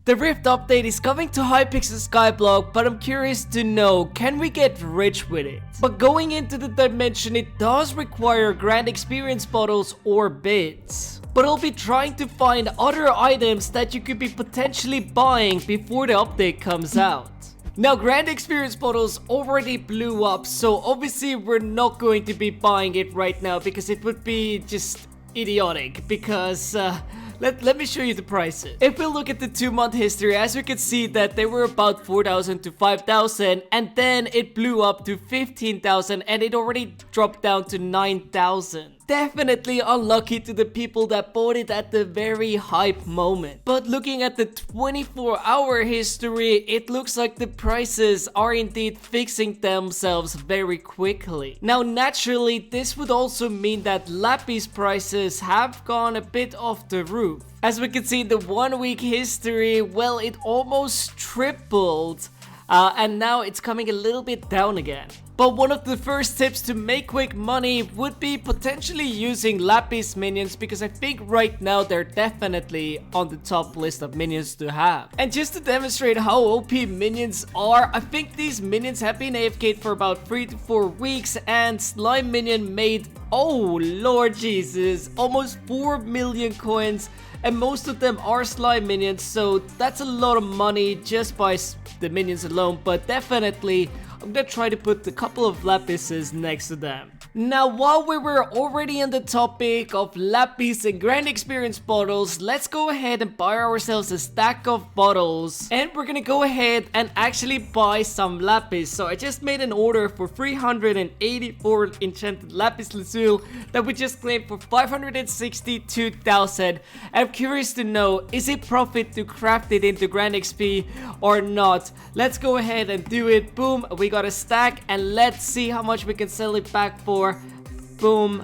The Rift update is coming to Hypixel Skyblock, but I'm curious to know, can we get rich with it? But going into the dimension, it does require grand experience bottles or bits. But I'll be trying to find other items that you could be potentially buying before the update comes out. Now, grand experience bottles already blew up, so obviously we're not going to be buying it right now because it would be just idiotic because let me show you the prices. If we look at the 2-month history, as we can see that they were about 4,000 to 5,000 and then it blew up to 15,000 and it already dropped down to 9,000. Definitely unlucky to the people that bought it at the very hype moment. But looking at the 24-hour history, it looks like the prices are indeed fixing themselves very quickly. Now naturally, this would also mean that Lapis prices have gone a bit off the roof. As we can see in the 1-week history, well, it almost tripled. And now it's coming a little bit down again. But one of the first tips to make quick money would be potentially using Lapis minions, because I think right now they're definitely on the top list of minions to have. And just to demonstrate how OP minions are, I think these minions have been AFK'd for about 3 to 4 weeks, and Sly Minion made, oh Lord Jesus, almost 4 million coins. And most of them are Sly Minions, so that's a lot of money just by the minions alone. But definitely, I'm gonna try to put a couple of Lapises next to them. Now, while we were already on the topic of Lapis and Grand Experience bottles, let's go ahead and buy ourselves a stack of bottles. And we're gonna go ahead and actually buy some Lapis. So I just made an order for 384 enchanted Lapis Lazuli that we just claimed for 562,000. I'm curious to know, is it profit to craft it into Grand XP or not? Let's go ahead and do it. Boom, we got a stack, and let's see how much we can sell it back for. Boom.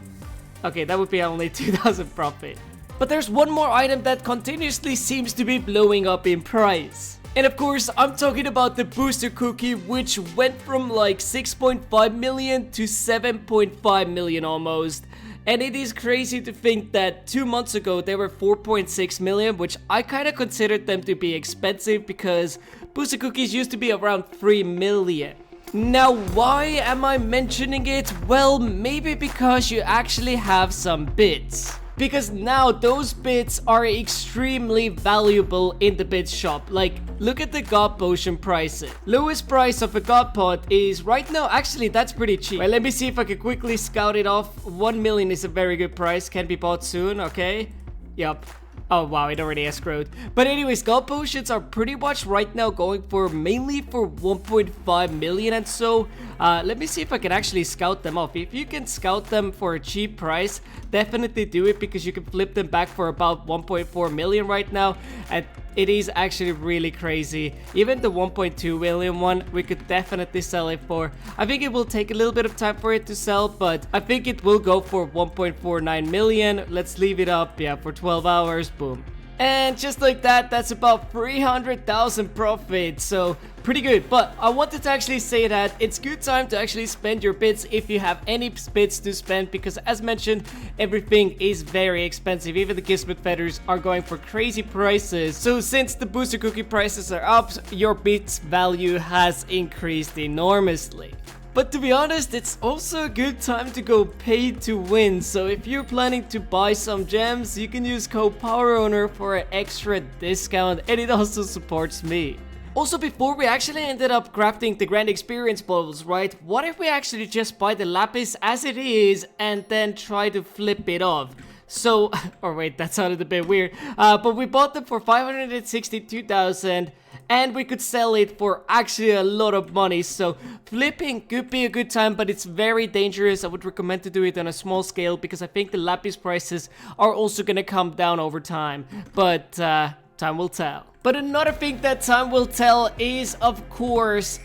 Okay, that would be only 2,000 profit. But there's one more item that continuously seems to be blowing up in price. And of course, I'm talking about the booster cookie, which went from like 6.5 million to 7.5 million almost. And it is crazy to think that 2 months ago they were 4.6 million, which I kind of considered them to be expensive because booster cookies used to be around 3 million. Now, why am I mentioning it? Well, maybe because you actually have some bits. Because now those bits are extremely valuable in the bit shop. Like, look at the God Potion prices. Lowest price of a God Pot is right now, actually that's pretty cheap. Well, let me see if I can quickly scout it off. 1 million is a very good price, can be bought soon, okay? Yup. Oh wow, it already escrowed. But anyways, God Potions are pretty much right now going for mainly for 1.5 million and so. Let me see if I can actually scout them off. If you can scout them for a cheap price, definitely do it because you can flip them back for about 1.4 million right now. And it is actually really crazy. Even the 1.2 million one, we could definitely sell it for. I think it will take a little bit of time for it to sell, but I think it will go for 1.49 million. Let's leave it up, yeah, for 12 hours. Boom. And just like that, that's about 300,000 profit, so pretty good. But I wanted to actually say that it's good time to actually spend your bits if you have any bits to spend, because as mentioned, everything is very expensive. Even the Gizmod feathers are going for crazy prices. So since the booster cookie prices are up, your bits value has increased enormously. But to be honest, it's also a good time to go pay to win. So if you're planning to buy some gems, you can use code PowerOwner for an extra discount, and it also supports me. Also, before we actually ended up crafting the Grand Experience bottles, right? What if we actually just buy the Lapis as it is and then try to flip it off? So, or wait, that sounded a bit weird. But we bought them for 562,000. And we could sell it for actually a lot of money. So flipping could be a good time, but it's very dangerous. I would recommend to do it on a small scale because I think the Lapis prices are also gonna come down over time. But time will tell. But another thing that time will tell is, of course,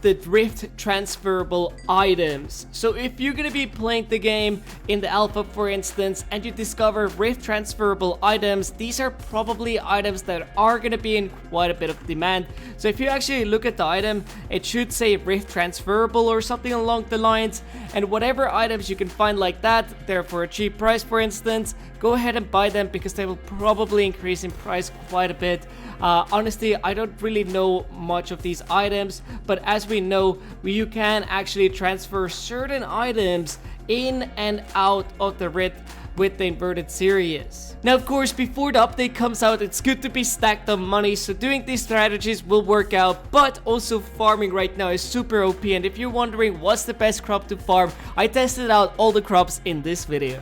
the Rift Transferable Items. So if you're gonna be playing the game in the alpha, for instance, and you discover Rift Transferable Items, these are probably items that are gonna be in quite a bit of demand. So if you actually look at the item, it should say Rift Transferable or something along the lines, and whatever items you can find like that, they're for a cheap price, for instance, go ahead and buy them because they will probably increase in price quite a bit. Honestly, I don't really know much of these items, but as we know, you can actually transfer certain items in and out of the rift with the inverted series. Now, of course, before the update comes out, it's good to be stacked on money, so doing these strategies will work out, but also farming right now is super OP, and if you're wondering what's the best crop to farm, I tested out all the crops in this video.